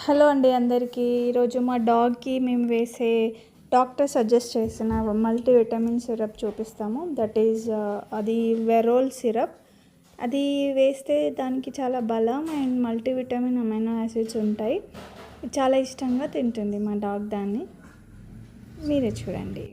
Hello అండి అందరికీ. ఈరోజు మా డాగ్కి మేము వేసే డాక్టర్ సజెస్ట్ చేసిన మల్టీవిటమిన్ సిరప్ చూపిస్తాము. దట్ ఈజ్ అది వెరోల్ సిరప్. అది వేస్తే దానికి చాలా బలం అండ్ మల్టీవిటమిన్ అమైనో యాసిడ్స్ ఉంటాయి. చాలా ఇష్టంగా తింటుంది మా డాగ్. దాన్ని మీరే చూడండి.